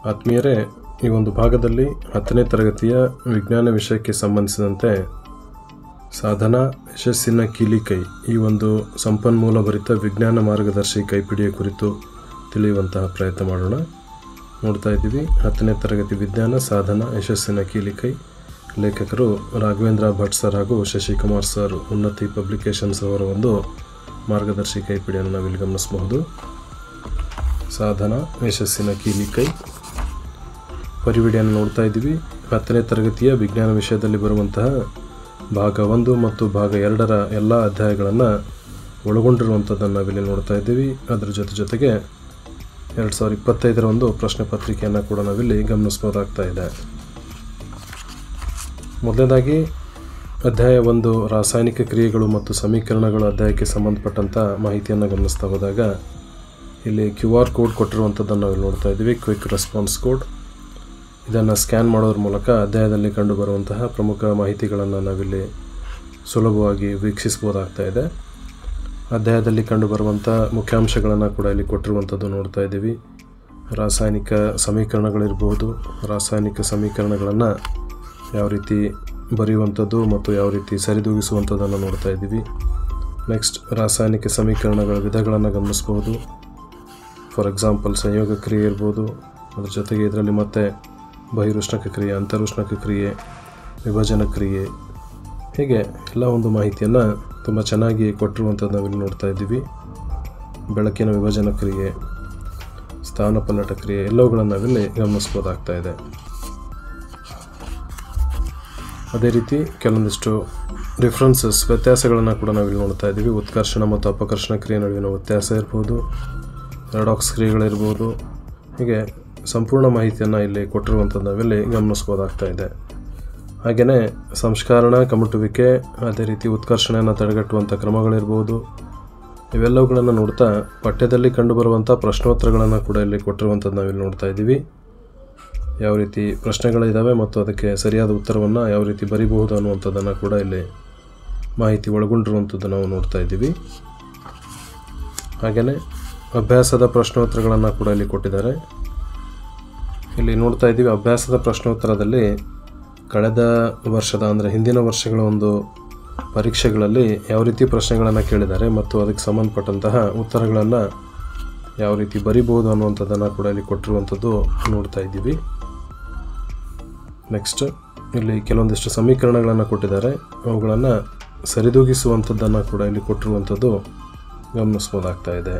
ಆತ್ಮೀಯರೇ, ಈ ಒಂದು ಭಾಗದಲ್ಲಿ 10ನೇ ತರಗತಿಯ ವಿಜ್ಞಾನ ವಿಷಯಕ್ಕೆ ಸಂಬಂಧಿಸಿದಂತೆ ಸಾಧನ ಯಶಸ್ಸಿನ ಕೀಲಿಕೈ ಈ ಒಂದು ಸಂಪನ್ಮೂಲ ಭರಿತ ವಿಜ್ಞಾನ ಮಾರ್ಗದರ್ಶಿ ಕೈಪಿಡಿಯ ಕುರಿತು ತಿಳಿಯುವಂತಹ ಪ್ರಯತ್ನ ಮಾಡೋಣ. ನೋಡ್ತಾ ಇದ್ದೀವಿ 10ನೇ ತರಗತಿ ವಿಜ್ಞಾನ ಸಾಧನ ಯಶಸ್ಸಿನ ಕೀಲಿಕೈ. ಲೇಖಕರು ರಾಘವೇಂದ್ರ ಭಟ್ ಸರ್ ಹಾಗೂ ಶಶಿಕುಮಾರ್ ಸರ್, ಉನ್ನತಿ ಪಬ್ಲಿಕೇಶನ್ಸ್ ಅವರ ಒಂದು ಮಾರ್ಗದರ್ಶಿ ಕೈಪಿಡಿಯನ್ನು ನಾವಿಲ್ಲಿ ಗಮನಿಸಬಹುದು. ಸಾಧನ ಯಶಸ್ಸಿನ ಕೀಲಿಕೈ ಪರಿವಿಡಿಯನ್ನು ನೋಡ್ತಾ ಇದ್ದೀವಿ. 10ನೇ ತರಗತಿಯ ವಿಜ್ಞಾನ ವಿಷಯದಲ್ಲಿ ಬರುವಂತಹ ಭಾಗ 1 ಮತ್ತು ಭಾಗ 2ರ ಎಲ್ಲ ಅಧ್ಯಾಯಗಳನ್ನು ಒಳಗೊಂಡಿರುವಂಥದ್ದನ್ನು ನಾವಿಲ್ಲಿ ನೋಡ್ತಾ ಇದ್ದೀವಿ. ಅದರ ಜೊತೆಗೆ 2025ರ ಒಂದು ಪ್ರಶ್ನೆ ಪತ್ರಿಕೆಯನ್ನು ಕೂಡ ನಾವಿಲ್ಲಿ ಗಮನಿಸ್ಬೋದಾಗ್ತಾ ಇದೆ. ಮೊದಲನೇದಾಗಿ ಅಧ್ಯಾಯ 1 ರಾಸಾಯನಿಕ ಕ್ರಿಯೆಗಳು ಮತ್ತು ಸಮೀಕರಣಗಳು ಅಧ್ಯಾಯಕ್ಕೆ ಸಂಬಂಧಪಟ್ಟಂಥ ಮಾಹಿತಿಯನ್ನು ಗಮನಿಸ್ತಾ ಹೋದಾಗ ಇಲ್ಲಿ QR ಕೋಡ್ ಕೊಟ್ಟಿರುವಂಥದ್ದನ್ನು ನಾವಿಲ್ಲಿ ನೋಡ್ತಾ ಇದ್ದೀವಿ. Quick response code. ಇದನ್ನು ಸ್ಕ್ಯಾನ್ ಮಾಡೋದ್ರ ಮೂಲಕ ಅಧ್ಯಾಯದಲ್ಲಿ ಕಂಡುಬರುವಂತಹ ಪ್ರಮುಖ ಮಾಹಿತಿಗಳನ್ನು ನಾವಿಲ್ಲಿ ಸುಲಭವಾಗಿ ವೀಕ್ಷಿಸ್ಬೋದಾಗ್ತಾ ಇದೆ. ಅಧ್ಯಾಯದಲ್ಲಿ ಕಂಡುಬರುವಂಥ ಮುಖ್ಯಾಂಶಗಳನ್ನು ಕೂಡ ಇಲ್ಲಿ ಕೊಟ್ಟಿರುವಂಥದ್ದು ನೋಡ್ತಾ ಇದ್ದೀವಿ. ರಾಸಾಯನಿಕ ಸಮೀಕರಣಗಳಿರ್ಬೋದು, ರಾಸಾಯನಿಕ ಸಮೀಕರಣಗಳನ್ನು ಯಾವ ರೀತಿ ಬರೆಯುವಂಥದ್ದು ಮತ್ತು ಯಾವ ರೀತಿ ಸರಿದೂಗಿಸುವಂಥದ್ದನ್ನು ನೋಡ್ತಾ ಇದ್ದೀವಿ. ನೆಕ್ಸ್ಟ್, ರಾಸಾಯನಿಕ ಸಮೀಕರಣಗಳ ವಿಧಗಳನ್ನು ಗಮನಿಸ್ಬೋದು. ಫಾರ್ ಎಕ್ಸಾಂಪಲ್ ಸಂಯೋಗ ಕ್ರಿಯೆ ಇರ್ಬೋದು. ಅದ್ರ ಜೊತೆಗೆ ಇದರಲ್ಲಿ ಮತ್ತೆ ಬಹಿರುಷ್ಣಕ ಕ್ರಿಯೆ, ಅಂತರುಷ್ಣಕ ಕ್ರಿಯೆ, ವಿಭಜನ ಕ್ರಿಯೆ, ಹೀಗೆ ಎಲ್ಲ ಒಂದು ಮಾಹಿತಿಯನ್ನು ತುಂಬ ಚೆನ್ನಾಗಿ ಕೊಟ್ಟಿರುವಂಥದ್ದು ನಾವಿಲ್ಲಿ ನೋಡ್ತಾ ಇದ್ದೀವಿ. ಬೆಳಕಿನ ವಿಭಜನ ಕ್ರಿಯೆ, ಸ್ಥಾನಪಲ್ಲಟ ಕ್ರಿಯೆ ಎಲ್ಲವುಗಳನ್ನು ನಾವಿಲ್ಲಿ ಗಮನಿಸ್ಬೋದಾಗ್ತಾ ಇದೆ. ಅದೇ ರೀತಿ ಕೆಲವೊಂದಿಷ್ಟು ಡಿಫ್ರೆನ್ಸಸ್, ವ್ಯತ್ಯಾಸಗಳನ್ನು ಕೂಡ ನಾವಿಲ್ಲಿ ನೋಡ್ತಾ ಇದ್ದೀವಿ. ಉತ್ಕರ್ಷಣ ಮತ್ತು ಅಪಕರ್ಷಣ ಕ್ರಿಯೆ ನಡುವಿನ ವ್ಯತ್ಯಾಸ ಇರ್ಬೋದು, ರೆಡಾಕ್ಸ್ ಕ್ರಿಯೆಗಳಿರ್ಬೋದು, ಹೀಗೆ ಸಂಪೂರ್ಣ ಮಾಹಿತಿಯನ್ನು ಇಲ್ಲಿ ಕೊಟ್ಟಿರುವಂಥದ್ದು ನಾವಿಲ್ಲಿ ಗಮನಿಸ್ಬೋದಾಗ್ತಾ ಇದೆ. ಹಾಗೆಯೇ ಸಂಸ್ಕರಣ, ಕಮಟುವಿಕೆ, ಅದೇ ರೀತಿ ಉತ್ಕರ್ಷಣೆಯನ್ನು ತಡೆಗಟ್ಟುವಂಥ ಕ್ರಮಗಳಿರ್ಬೋದು, ಇವೆಲ್ಲವುಗಳನ್ನು ನೋಡ್ತಾ ಪಠ್ಯದಲ್ಲಿ ಕಂಡುಬರುವಂಥ ಪ್ರಶ್ನೋತ್ತರಗಳನ್ನು ಕೂಡ ಇಲ್ಲಿ ಕೊಟ್ಟಿರುವಂಥದ್ದು ನಾವಿಲ್ಲಿ ನೋಡ್ತಾ ಇದ್ದೀವಿ. ಯಾವ ರೀತಿ ಪ್ರಶ್ನೆಗಳಿದ್ದಾವೆ ಮತ್ತು ಅದಕ್ಕೆ ಸರಿಯಾದ ಉತ್ತರವನ್ನು ಯಾವ ರೀತಿ ಬರೀಬಹುದು ಅನ್ನುವಂಥದ್ದನ್ನು ಕೂಡ ಇಲ್ಲಿ ಮಾಹಿತಿ ಒಳಗೊಂಡಿರುವಂಥದ್ದು ನಾವು ನೋಡ್ತಾ ಇದ್ದೀವಿ. ಹಾಗೆಯೇ ಅಭ್ಯಾಸದ ಪ್ರಶ್ನೋತ್ತರಗಳನ್ನು ಕೂಡ ಇಲ್ಲಿ ಕೊಟ್ಟಿದ್ದಾರೆ. ಇಲ್ಲಿ ನೋಡ್ತಾ ಇದ್ದೀವಿ, ಅಭ್ಯಾಸದ ಪ್ರಶ್ನೋತ್ತರದಲ್ಲಿ ಕಳೆದ ವರ್ಷದ ಅಂದರೆ ಹಿಂದಿನ ವರ್ಷಗಳ ಒಂದು ಪರೀಕ್ಷೆಗಳಲ್ಲಿ ಯಾವ ರೀತಿ ಪ್ರಶ್ನೆಗಳನ್ನು ಕೇಳಿದ್ದಾರೆ ಮತ್ತು ಅದಕ್ಕೆ ಸಂಬಂಧಪಟ್ಟಂತಹ ಉತ್ತರಗಳನ್ನು ಯಾವ ರೀತಿ ಬರಿಬಹುದು ಅನ್ನುವಂಥದ್ದನ್ನು ಕೂಡ ಇಲ್ಲಿ ಕೊಟ್ಟಿರುವಂಥದ್ದು ನೋಡ್ತಾ ಇದ್ದೀವಿ. ನೆಕ್ಸ್ಟ್, ಇಲ್ಲಿ ಕೆಲವೊಂದಿಷ್ಟು ಸಮೀಕರಣಗಳನ್ನು ಕೊಟ್ಟಿದ್ದಾರೆ. ಅವುಗಳನ್ನು ಸರಿದೂಗಿಸುವಂಥದ್ದನ್ನು ಕೂಡ ಇಲ್ಲಿ ಕೊಟ್ಟಿರುವಂಥದ್ದು ಗಮನಿಸ್ಬೋದಾಗ್ತಾ ಇದೆ.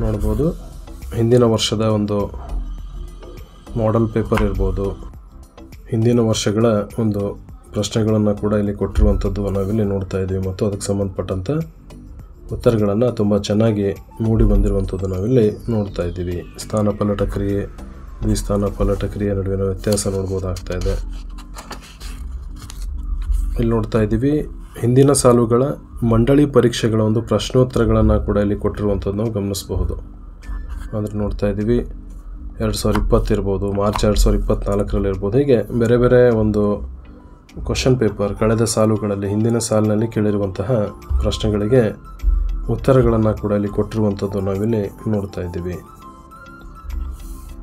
ನೋಡ್ಬೋದು, ಹಿಂದಿನ ವರ್ಷದ ಒಂದು ಮಾಡೆಲ್ ಪೇಪರ್ ಇರ್ಬೋದು, ಹಿಂದಿನ ವರ್ಷಗಳ ಒಂದು ಪ್ರಶ್ನೆಗಳನ್ನು ಕೂಡ ಇಲ್ಲಿ ಕೊಟ್ಟಿರುವಂಥದ್ದು ನಾವಿಲ್ಲಿ ನೋಡ್ತಾ ಇದ್ದೀವಿ ಮತ್ತು ಅದಕ್ಕೆ ಸಂಬಂಧಪಟ್ಟಂಥ ಉತ್ತರಗಳನ್ನು ತುಂಬ ಚೆನ್ನಾಗಿ ಮೂಡಿ ಬಂದಿರುವಂಥದ್ದು ನಾವಿಲ್ಲಿ ನೋಡ್ತಾ ಇದ್ದೀವಿ. ಸ್ಥಾನಪಲ್ಲಟ ಕ್ರಿಯೆ, ದ್ವಿಸ್ಥಾನಪಲ್ಲಟ ಕ್ರಿಯೆ ನಡುವಿನ ವ್ಯತ್ಯಾಸ ನೋಡ್ಬೋದಾಗ್ತಾ ಇದೆ. ಇಲ್ಲಿ ನೋಡ್ತಾ ಇದ್ದೀವಿ, ಹಿಂದಿನ ಸಾಲುಗಳ ಮಂಡಳಿ ಪರೀಕ್ಷೆಗಳ ಒಂದು ಪ್ರಶ್ನೋತ್ತರಗಳನ್ನು ಕೂಡ ಇಲ್ಲಿ ಕೊಟ್ಟಿರುವಂಥದ್ದು ನಾವು ಗಮನಿಸಬಹುದು. ಅಂದರೆ ನೋಡ್ತಾ ಇದ್ದೀವಿ 2020 ಇರ್ಬೋದು, ಮಾರ್ಚ್ 2024ರಲ್ಲಿ ಇರ್ಬೋದು, ಹೀಗೆ ಬೇರೆ ಬೇರೆ ಒಂದು ಕ್ವಶನ್ ಪೇಪರ್ ಕಳೆದ ಸಾಲುಗಳಲ್ಲಿ ಹಿಂದಿನ ಸಾಲಿನಲ್ಲಿ ಕೇಳಿರುವಂತಹ ಪ್ರಶ್ನೆಗಳಿಗೆ ಉತ್ತರಗಳನ್ನು ಕೂಡ ಇಲ್ಲಿ ಕೊಟ್ಟಿರುವಂಥದ್ದು ನಾವಿಲ್ಲಿ ನೋಡ್ತಾ ಇದ್ದೀವಿ.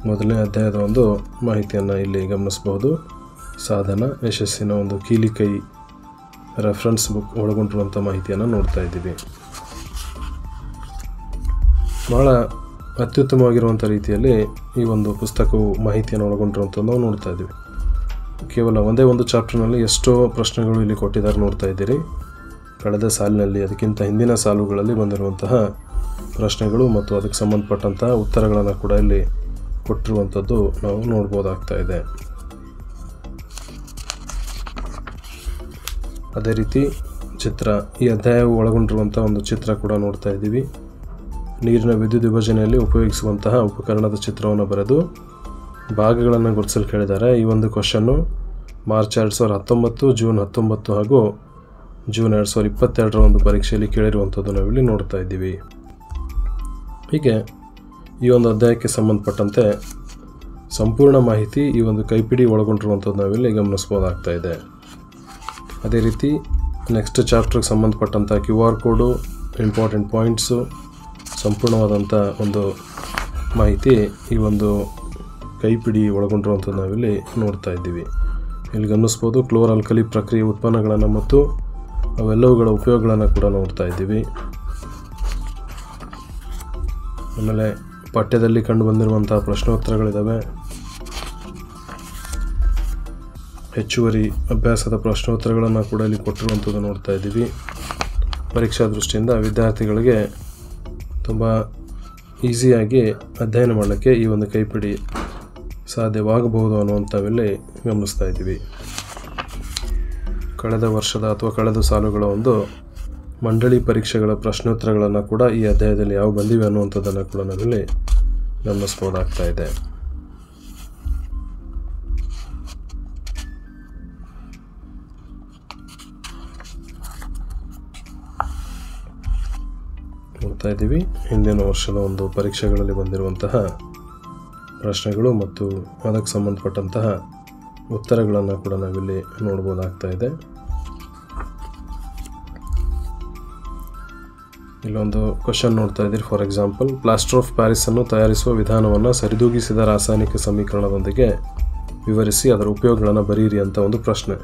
ಮೊದಲನೇ ಅಧ್ಯಾಯದ ಒಂದು ಮಾಹಿತಿಯನ್ನು ಇಲ್ಲಿ ಗಮನಿಸಬಹುದು. ಸಾಧನ ಯಶಸ್ಸಿನ ಒಂದು ಕೀಲಿಕೈ ರೆಫರೆನ್ಸ್ ಬುಕ್ ಒಳಗೊಂಡಿರುವಂಥ ಮಾಹಿತಿಯನ್ನು ನೋಡ್ತಾ ಇದ್ದೀವಿ. ಬಹಳ ಅತ್ಯುತ್ತಮವಾಗಿರುವಂಥ ರೀತಿಯಲ್ಲಿ ಈ ಒಂದು ಪುಸ್ತಕವು ಮಾಹಿತಿಯನ್ನು ಒಳಗೊಂಡಿರುವಂಥದ್ದು ನಾವು ನೋಡ್ತಾ ಇದ್ದೀವಿ. ಕೇವಲ ಒಂದೇ ಒಂದು ಚಾಪ್ಟರ್ನಲ್ಲಿ ಎಷ್ಟೋ ಪ್ರಶ್ನೆಗಳು ಇಲ್ಲಿ ಕೊಟ್ಟಿದ್ದಾರೆ ನೋಡ್ತಾ ಇದ್ದೀರಿ. ಕಳೆದ ಸಾಲಿನಲ್ಲಿ, ಅದಕ್ಕಿಂತ ಹಿಂದಿನ ಸಾಲುಗಳಲ್ಲಿ ಬಂದಿರುವಂತಹ ಪ್ರಶ್ನೆಗಳು ಮತ್ತು ಅದಕ್ಕೆ ಸಂಬಂಧಪಟ್ಟಂತಹ ಉತ್ತರಗಳನ್ನು ಕೂಡ ಇಲ್ಲಿ ಕೊಟ್ಟಿರುವಂಥದ್ದು ನಾವು ನೋಡ್ಬೋದಾಗ್ತಾ ಇದೆ. ಅದೇ ರೀತಿ ಚಿತ್ರ, ಈ ಅಧ್ಯಾಯವು ಒಳಗೊಂಡಿರುವಂಥ ಒಂದು ಚಿತ್ರ ಕೂಡ ನೋಡ್ತಾ ಇದ್ದೀವಿ. ನೀರಿನ ವಿದ್ಯುತ್ ವಿಭಜನೆಯಲ್ಲಿ ಉಪಯೋಗಿಸುವಂತಹ ಉಪಕರಣದ ಚಿತ್ರವನ್ನು ಬರೆದು ಭಾಗಗಳನ್ನು ಗುರುತಿಸಲು ಕೇಳಿದ್ದಾರೆ. ಈ ಒಂದು ಕ್ವಶನ್ನು ಮಾರ್ಚ್ 2019, ಜೂನ್ 19 ಹಾಗೂ ಜೂನ್ 2022ರ ಒಂದು ಪರೀಕ್ಷೆಯಲ್ಲಿ ಕೇಳಿರುವಂಥದ್ದು ನಾವಿಲ್ಲಿ ನೋಡ್ತಾ ಇದ್ದೀವಿ. ಹೀಗೆ ಈ ಒಂದು ಅಧ್ಯಾಯಕ್ಕೆ ಸಂಬಂಧಪಟ್ಟಂತೆ ಸಂಪೂರ್ಣ ಮಾಹಿತಿ ಈ ಒಂದು ಕೈಪಿಡಿ ಒಳಗೊಂಡಿರುವಂಥದ್ದು ನಾವಿಲ್ಲಿ ಗಮನಿಸ್ಬೋದಾಗ್ತಾ ಇದೆ. ಅದೇ ರೀತಿ ನೆಕ್ಸ್ಟ್ ಚಾಪ್ಟರ್ಗೆ ಸಂಬಂಧಪಟ್ಟಂಥ QR ಕೋಡು, ಇಂಪಾರ್ಟೆಂಟ್ ಪಾಯಿಂಟ್ಸು, ಸಂಪೂರ್ಣವಾದಂಥ ಒಂದು ಮಾಹಿತಿ ಈ ಒಂದು ಕೈಪಿಡಿ ಒಳಗೊಂಡಿರುವಂಥದ್ದು ನಾವಿಲ್ಲಿ ನೋಡ್ತಾ ಇದ್ದೀವಿ. ಇಲ್ಲಿ ಗಮನಿಸ್ಬೋದು ಕ್ಲೋರ್ ಆಲ್ಕಲಿ ಪ್ರಕ್ರಿಯೆ ಉತ್ಪನ್ನಗಳನ್ನು ಮತ್ತು ಅವೆಲ್ಲವುಗಳ ಉಪಯೋಗಗಳನ್ನು ಕೂಡ ನೋಡ್ತಾ ಇದ್ದೀವಿ. ಆಮೇಲೆ ಪಠ್ಯದಲ್ಲಿ ಕಂಡು ಬಂದಿರುವಂಥ ಪ್ರಶ್ನೋತ್ತರಗಳಿದ್ದಾವೆ. ಹೆಚ್ಚುವರಿ ಅಭ್ಯಾಸದ ಪ್ರಶ್ನೋತ್ತರಗಳನ್ನು ಕೂಡ ಇಲ್ಲಿ ಕೊಟ್ಟಿರುವಂಥದ್ದು ನೋಡ್ತಾ ಇದ್ದೀವಿ. ಪರೀಕ್ಷಾ ದೃಷ್ಟಿಯಿಂದ ವಿದ್ಯಾರ್ಥಿಗಳಿಗೆ ತುಂಬ ಈಸಿಯಾಗಿ ಅಧ್ಯಯನ ಮಾಡಲಿಕ್ಕೆ ಈ ಒಂದು ಕೈಪಿಡಿ ಸಾಧ್ಯವಾಗಬಹುದು ಅನ್ನುವಂಥವೆಲ್ಲಿ ಗಮನಿಸ್ತಾ ಇದ್ದೀವಿ. ಕಳೆದ ವರ್ಷದ ಅಥವಾ ಕಳೆದ ಸಾಲುಗಳ ಒಂದು ಮಂಡಳಿ ಪರೀಕ್ಷೆಗಳ ಪ್ರಶ್ನೋತ್ತರಗಳನ್ನು ಕೂಡ ಈ ಅಧ್ಯಾಯದಲ್ಲಿ ಯಾವ ಬಂದಿವೆ ಅನ್ನುವಂಥದ್ದನ್ನು ಕೂಡ ನಾವಿಲ್ಲಿ ಗಮನಿಸ್ಬೋದಾಗ್ತಾ ಇದೆ. ನೋಡ್ತಾ ಇದ್ದೀವಿ ಹಿಂದಿನ ವರ್ಷದ ಒಂದು ಪರೀಕ್ಷೆಗಳಲ್ಲಿ ಬಂದಿರುವಂತಹ ಪ್ರಶ್ನೆಗಳು ಮತ್ತು ಅದಕ್ಕೆ ಸಂಬಂಧಪಟ್ಟಂತಹ ಉತ್ತರಗಳನ್ನು ಕೂಡ ನಾವಿಲ್ಲಿ ನೋಡ್ಬೋದಾಗ್ತಾ ಇದೆ. ಇಲ್ಲೊಂದು ಕ್ವಶನ್ ನೋಡ್ತಾ ಇದ್ದೀರಿ. ಫಾರ್ ಎಕ್ಸಾಂಪಲ್, ಪ್ಲಾಸ್ಟರ್ ಆಫ್ ಪ್ಯಾರಿಸನ್ನು ತಯಾರಿಸುವ ವಿಧಾನವನ್ನು ಸರಿದೂಗಿಸಿದ ರಾಸಾಯನಿಕ ಸಮೀಕರಣದೊಂದಿಗೆ ವಿವರಿಸಿ ಅದರ ಉಪಯೋಗಗಳನ್ನು ಬರೀರಿ ಅಂತ ಒಂದು ಪ್ರಶ್ನೆ.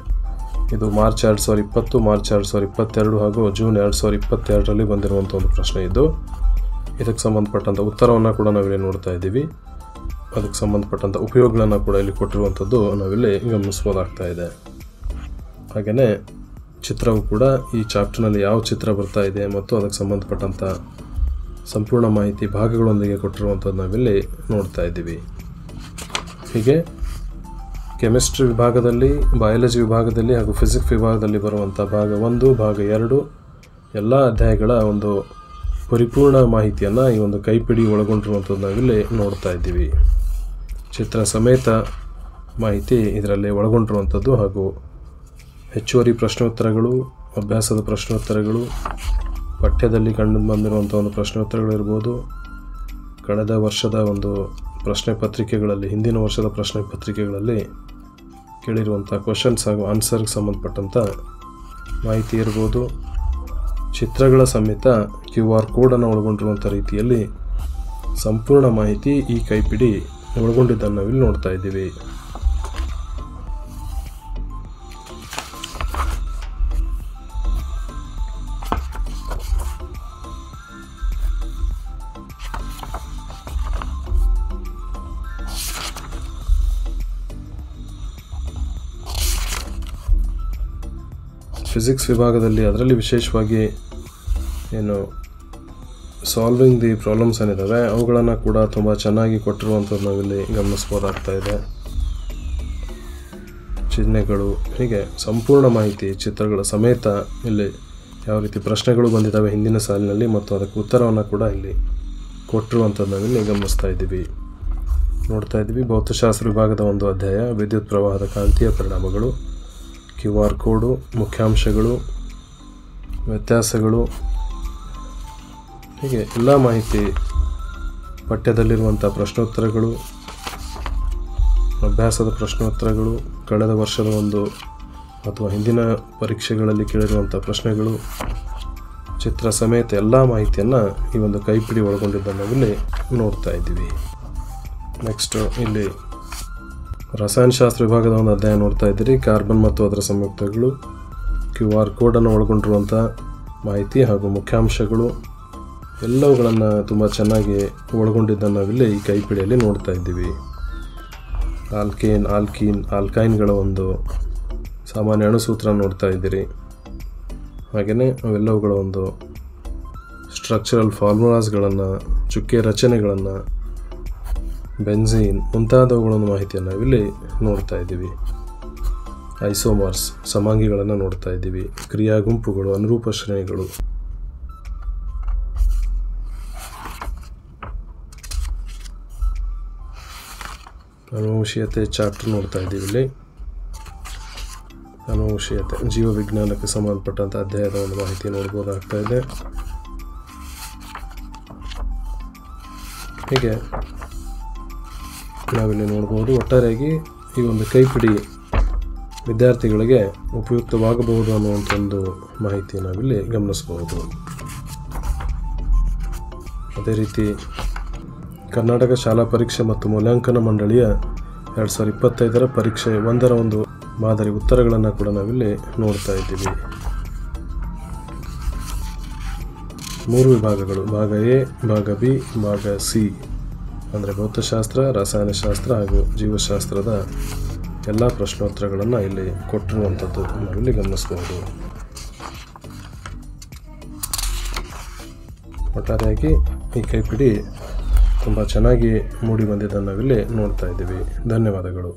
ಇದು ಮಾರ್ಚ್ 2020, ಮಾರ್ಚ್ 2022 ಹಾಗೂ ಜೂನ್ 2022ರಲ್ಲಿ ಬಂದಿರುವಂಥ ಒಂದು ಪ್ರಶ್ನೆ ಇದು. ಇದಕ್ಕೆ ಸಂಬಂಧಪಟ್ಟಂಥ ಉತ್ತರವನ್ನು ಕೂಡ ನಾವಿಲ್ಲಿ ನೋಡ್ತಾ ಇದ್ದೀವಿ. ಅದಕ್ಕೆ ಸಂಬಂಧಪಟ್ಟಂಥ ಉಪಯೋಗಗಳನ್ನು ಕೂಡ ಇಲ್ಲಿ ಕೊಟ್ಟಿರುವಂಥದ್ದು ನಾವಿಲ್ಲಿ ಗಮನಿಸ್ಬೋದಾಗ್ತಾ ಇದೆ. ಹಾಗೆಯೇ ಚಿತ್ರವು ಕೂಡ ಈ ಚಾಪ್ಟರ್ನಲ್ಲಿ ಯಾವ ಚಿತ್ರ ಬರ್ತಾ ಇದೆ ಮತ್ತು ಅದಕ್ಕೆ ಸಂಬಂಧಪಟ್ಟಂಥ ಸಂಪೂರ್ಣ ಮಾಹಿತಿ ಭಾಗಗಳೊಂದಿಗೆ ಕೊಟ್ಟಿರುವಂಥದ್ದು ನಾವಿಲ್ಲಿ ನೋಡ್ತಾ ಇದ್ದೀವಿ. ಹೀಗೆ ಕೆಮಿಸ್ಟ್ರಿ ವಿಭಾಗದಲ್ಲಿ, ಬಯಾಲಜಿ ವಿಭಾಗದಲ್ಲಿ ಹಾಗೂ ಫಿಸಿಕ್ಸ್ ವಿಭಾಗದಲ್ಲಿ ಬರುವಂಥ ಭಾಗ 1, ಭಾಗ 2 ಎಲ್ಲ ಅಧ್ಯಾಯಗಳ ಒಂದು ಪರಿಪೂರ್ಣ ಮಾಹಿತಿಯನ್ನು ಈ ಒಂದು ಕೈಪಿಡಿ ಒಳಗೊಂಡಿರುವಂಥದ್ದು ನಾವಿಲ್ಲಿ ನೋಡ್ತಾ ಇದ್ದೀವಿ. ಚಿತ್ರ ಸಮೇತ ಮಾಹಿತಿ ಇದರಲ್ಲಿ ಒಳಗೊಂಡಿರುವಂಥದ್ದು ಹಾಗೂ ಹೆಚ್ಚುವರಿ ಪ್ರಶ್ನೋತ್ತರಗಳು, ಅಭ್ಯಾಸದ ಪ್ರಶ್ನೋತ್ತರಗಳು, ಪಠ್ಯದಲ್ಲಿ ಕಂಡು ಬಂದಿರುವಂಥ ಒಂದು ಪ್ರಶ್ನೋತ್ತರಗಳಿರ್ಬೋದು, ಕಳೆದ ವರ್ಷದ ಒಂದು ಪ್ರಶ್ನೆ ಪತ್ರಿಕೆಗಳಲ್ಲಿ, ಹಿಂದಿನ ವರ್ಷದ ಪ್ರಶ್ನೆ ಪತ್ರಿಕೆಗಳಲ್ಲಿ ಕೇಳಿರುವಂಥ ಕ್ವಶನ್ಸ್ ಹಾಗೂ ಆನ್ಸರ್ಗೆ ಸಂಬಂಧಪಟ್ಟಂಥ ಮಾಹಿತಿ ಇರ್ಬೋದು, ಚಿತ್ರಗಳ ಸಮೇತ QR ಕೋಡನ್ನು ಒಳಗೊಂಡಿರುವಂಥ ರೀತಿಯಲ್ಲಿ ಸಂಪೂರ್ಣ ಮಾಹಿತಿ ಈ ಕೈಪಿಡಿ ಒಳಗೊಂಡಿದ್ದನ್ನು ನಾವಿಲ್ಲಿ ನೋಡ್ತಾ ಇದ್ದೀವಿ. ಫಿಸಿಕ್ಸ್ ವಿಭಾಗದಲ್ಲಿ ಅದರಲ್ಲಿ ವಿಶೇಷವಾಗಿ ಏನು ಸಾಲ್ವಿಂಗ್ ದಿ ಪ್ರಾಬ್ಲಮ್ಸ್ ಏನಿದ್ದಾವೆ ಅವುಗಳನ್ನು ಕೂಡ ತುಂಬ ಚೆನ್ನಾಗಿ ಕೊಟ್ಟಿರುವಂಥದ್ದು ನಾವಿಲ್ಲಿ ಗಮನಿಸ್ಬೋದಾಗ್ತಾ ಇದೆ. ಚಿಹ್ನೆಗಳು, ಹೀಗೆ ಸಂಪೂರ್ಣ ಮಾಹಿತಿ ಚಿತ್ರಗಳ ಸಮೇತ ಇಲ್ಲಿ ಯಾವ ರೀತಿ ಪ್ರಶ್ನೆಗಳು ಬಂದಿದ್ದಾವೆ ಹಿಂದಿನ ಸಾಲಿನಲ್ಲಿ ಮತ್ತು ಅದಕ್ಕೆ ಉತ್ತರವನ್ನು ಕೂಡ ಇಲ್ಲಿ ಕೊಟ್ಟಿರುವಂಥದ್ದು ನಾವಿಲ್ಲಿ ಗಮನಿಸ್ತಾ ಇದ್ದೀವಿ. ನೋಡ್ತಾ ಇದ್ದೀವಿ ಭೌತಶಾಸ್ತ್ರ ವಿಭಾಗದ ಒಂದು ಅಧ್ಯಾಯ, ವಿದ್ಯುತ್ ಪ್ರವಾಹದ ಕಾಂತೀಯ ಪರಿಣಾಮಗಳು, QR ಕೋಡು, ಮುಖ್ಯಾಂಶಗಳು, ವ್ಯತ್ಯಾಸಗಳು, ಹೀಗೆ ಎಲ್ಲ ಮಾಹಿತಿ, ಪಠ್ಯದಲ್ಲಿರುವಂಥ ಪ್ರಶ್ನೋತ್ತರಗಳು, ಅಭ್ಯಾಸದ ಪ್ರಶ್ನೋತ್ತರಗಳು, ಕಳೆದ ವರ್ಷದ ಒಂದು ಅಥವಾ ಹಿಂದಿನ ಪರೀಕ್ಷೆಗಳಲ್ಲಿ ಕೇಳಿರುವಂಥ ಪ್ರಶ್ನೆಗಳು, ಚಿತ್ರ ಸಮೇತ ಎಲ್ಲ ಮಾಹಿತಿಯನ್ನು ಈ ಒಂದು ಕೈಪಿಡಿ ಒಳಗೊಂಡಿದ್ದನ್ನು ನಾವಿಲ್ಲಿ ನೋಡ್ತಾ ಇದ್ದೀವಿ. ನೆಕ್ಸ್ಟು ಇಲ್ಲಿ ರಸಾಯನಶಾಸ್ತ್ರ ವಿಭಾಗದ ಒಂದು ಅಧ್ಯಾಯ ನೋಡ್ತಾ ಇದ್ದೀರಿ. ಕಾರ್ಬನ್ ಮತ್ತು ಅದರ ಸಂಯುಕ್ತಗಳು, QR ಕೋಡನ್ನು ಒಳಗೊಂಡಿರುವಂಥ ಮಾಹಿತಿ ಹಾಗೂ ಮುಖ್ಯಾಂಶಗಳು ಎಲ್ಲವುಗಳನ್ನು ತುಂಬ ಚೆನ್ನಾಗಿ ಒಳಗೊಂಡಿದ್ದನ್ನು ನಾವಿಲ್ಲಿ ಈ ಕೈಪಿಡಿಯಲ್ಲಿ ನೋಡ್ತಾ ಇದ್ದೀವಿ. ಆಲ್ಕೇನ್, ಆಲ್ಕೀನ್, ಆಲ್ಕೈನ್ಗಳ ಒಂದು ಸಾಮಾನ್ಯ ಅಣುಸೂತ್ರ ನೋಡ್ತಾ ಇದ್ದೀರಿ. ಹಾಗೆಯೇ ಅವೆಲ್ಲವುಗಳ ಒಂದು ಸ್ಟ್ರಕ್ಚರಲ್ ಫಾರ್ಮುಲಾಸ್ಗಳನ್ನು, ಚುಕ್ಕೆ ರಚನೆಗಳನ್ನು, ಬೆನ್ಝೀನ್ ಮುಂತಾದವುಗಳನ್ನು ಮಾಹಿತಿಯನ್ನು ನಾವಿಲ್ಲಿ ನೋಡ್ತಾ ಇದ್ದೀವಿ. ಐಸೋಮರ್ಸ್ ಸಮಾಂಗಿಗಳನ್ನು ನೋಡ್ತಾ ಇದ್ದೀವಿ. ಕ್ರಿಯಾ ಗುಂಪುಗಳು, ಅನುರೂಪ ಶ್ರೇಣಿಗಳು, ಅನುವಂಶೀಯತೆ ಚಾಪ್ಟರ್ ನೋಡ್ತಾ ಇದ್ದೀವಿ. ಇಲ್ಲಿ ಅನುವಂಶೀಯತೆ ಜೀವವಿಜ್ಞಾನಕ್ಕೆ ಸಂಬಂಧಪಟ್ಟಂಥ ಅಧ್ಯಾಯದ ಒಂದು ಮಾಹಿತಿ ನೋಡ್ಬೋದಾಗ್ತಾ ಇದೆ. ಹೀಗೆ ನಾವಿಲ್ಲಿ ನೋಡ್ಬೋದು. ಒಟ್ಟಾರೆಯಾಗಿ ಈ ಒಂದು ಕೈಪಿಡಿ ವಿದ್ಯಾರ್ಥಿಗಳಿಗೆ ಉಪಯುಕ್ತವಾಗಬಹುದು ಅನ್ನುವಂಥ ಒಂದು ಮಾಹಿತಿ ನಾವಿಲ್ಲಿ ಗಮನಿಸಬಹುದು. ಅದೇ ರೀತಿ ಕರ್ನಾಟಕ ಶಾಲಾ ಪರೀಕ್ಷೆ ಮತ್ತು ಮೂಲ್ಯಾಂಕನ ಮಂಡಳಿಯ 2025 ಪರೀಕ್ಷೆ 1ರ ಒಂದು ಮಾದರಿ ಉತ್ತರಗಳನ್ನು ಕೂಡ ನಾವಿಲ್ಲಿ ನೋಡ್ತಾ ಇದ್ದೀವಿ. 3 ವಿಭಾಗಗಳು, ಭಾಗ ಎ, ಭಾಗ ಬಿ, ಭಾಗ ಸಿ ಅಂದರೆ ಭೌತಶಾಸ್ತ್ರ, ರಸಾಯನಶಾಸ್ತ್ರ ಹಾಗೂ ಜೀವಶಾಸ್ತ್ರದ ಎಲ್ಲ ಪ್ರಶ್ನೋತ್ತರಗಳನ್ನು ಇಲ್ಲಿ ಕೊಟ್ಟಿರುವಂಥದ್ದು ನಾವಿಲ್ಲಿ ಗಮನಿಸಬಹುದು. ಒಟ್ಟಾರೆಯಾಗಿ ಈ ಕೈಪಿಡಿ ತುಂಬ ಚೆನ್ನಾಗಿ ಮೂಡಿ ಬಂದಿದ್ದನ್ನು ನಾವಿಲ್ಲಿ ನೋಡ್ತಾ ಇದ್ದೀವಿ. ಧನ್ಯವಾದಗಳು.